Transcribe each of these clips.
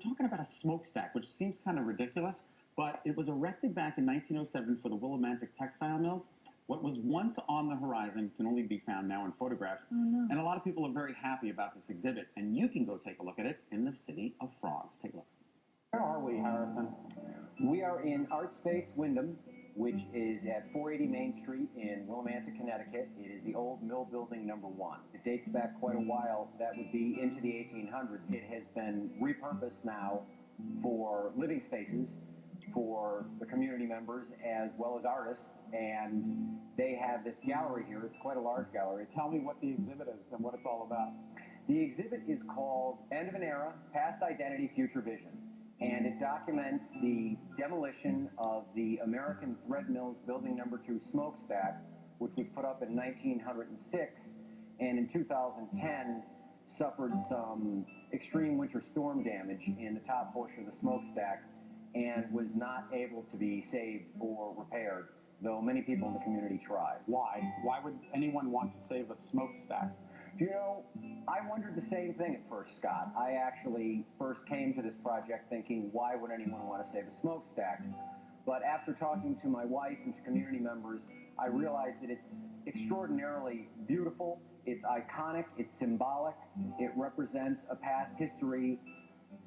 Talking about a smokestack, which seems kind of ridiculous, but it was erected back in 1907 for the Willimantic textile mills. What was once on the horizon can only be found now in photographs. Oh, no. And a lot of people are very happy about this exhibit, and you can go take a look at it in the City of Frogs. Take a look. Where are we, Harrison? We are in ArtSpace Windham, which is at 480 Main Street in Willimantic, Connecticut. It is the old mill building #1. It dates back quite a while. That would be into the 1800s. It has been repurposed now for living spaces for the community members as well as artists, and they have this gallery here. It's quite a large gallery. Tell me what the exhibit is and what it's all about. The exhibit is called End of an Era, Past Identity, Future Vision, and it documents the demolition of the American Thread Mills Building #2 Smokestack, which was put up in 1906, and in 2010 suffered some extreme winter storm damage in the top portion of the smokestack and was not able to be saved or repaired, though many people in the community tried. Why? Why would anyone want to save a smokestack? Do you know, I wondered the same thing at first, Scott. I actually first came to this project thinking, why would anyone want to save a smokestack? But after talking to my wife and to community members, I realized that it's extraordinarily beautiful, it's iconic, it's symbolic, it represents a past history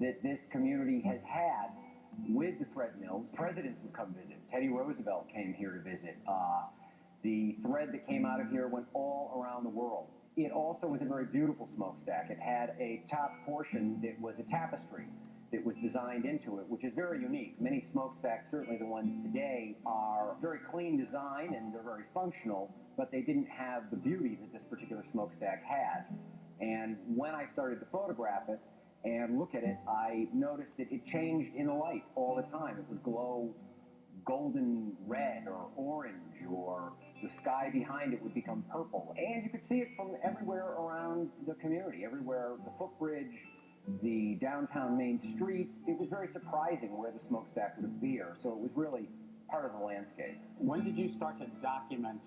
that this community has had with the thread mills. Presidents would come visit. Teddy Roosevelt came here to visit. The thread that came out of here went all around the world. It also was a very beautiful smokestack. It had a top portion that was a tapestry that was designed into it, which is very unique. Many smokestacks, certainly the ones today, are very clean design and they're very functional, but they didn't have the beauty that this particular smokestack had. And when I started to photograph it and look at it, I noticed that it changed in the light all the time. It would glow golden red or orange, or the sky behind it would become purple. And you could see it from everywhere around the community, everywhere, the footbridge, the downtown Main Street. It was very surprising where the smokestack would appear, so it was really part of the landscape. When did you start to document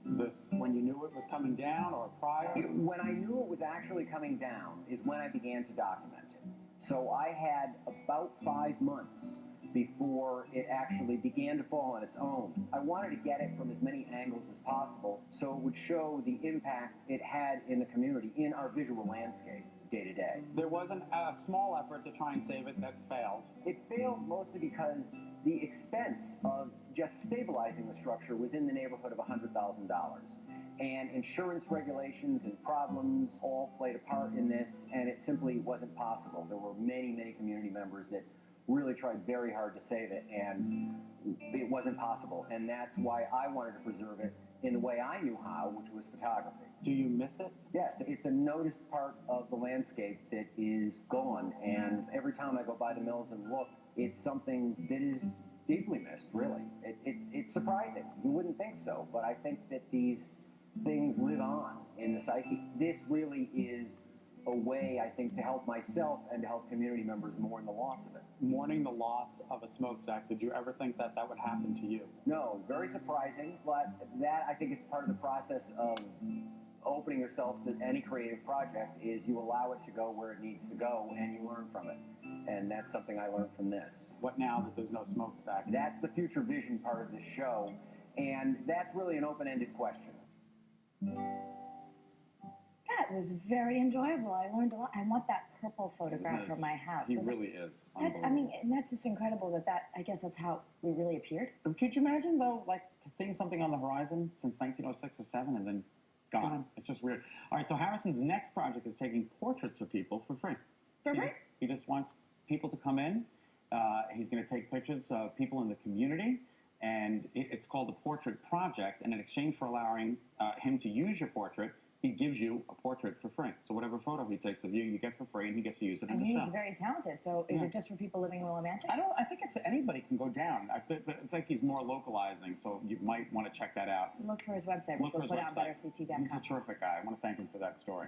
this? When you knew it was coming down, or prior? When I knew it was actually coming down is when I began to document it. So I had about 5 months before it actually began to fall on its own. I wanted to get it from as many angles as possible so it would show the impact it had in the community, in our visual landscape, day to day. There was a small effort to try and save it that failed. It failed mostly because the expense of just stabilizing the structure was in the neighborhood of $100,000. And insurance regulations and problems all played a part in this, and it simply wasn't possible. There were many, many community members that really tried very hard to save it, and it wasn't possible. And that's why I wanted to preserve it in the way I knew how, which was photography. Do you miss it? Yes, it's a noticed part of the landscape that is gone, and every time I go by the mills and look, it's something that is deeply missed, really. It's surprising. You wouldn't think so, but I think that these things live on in the psyche. This really is a way, I think, to help myself and to help community members mourn the loss of it. Mourning the loss of a smokestack, did you ever think that that would happen to you? No, very surprising, but that, I think, is part of the process of opening yourself to any creative project, is you allow it to go where it needs to go and you learn from it. And that's something I learned from this. What now that there's no smokestack? That's the future vision part of this show, and that's really an open-ended question. That was very enjoyable. I learned a lot. I want that purple photograph for my house. He really is. I mean, and that's just incredible I guess that's how we really appeared. Could you imagine, though, like seeing something on the horizon since 1906 or 7 and then gone? It's just weird. All right, so Harrison's next project is taking portraits of people for free. For free? He just wants people to come in. He's going to take pictures of people in the community, and it's called the Portrait Project, and in exchange for allowing him to use your portrait, he gives you a portrait for free. So whatever photo he takes of you, you get for free, and he gets to use it in the show. And he's very talented. So is it just for people living in Willimantic? I think it's anybody can go down. I think he's more localizing, so you might want to check that out. Look for his website, which we'll put out on BetterCT.com. He's a terrific guy. I want to thank him for that story.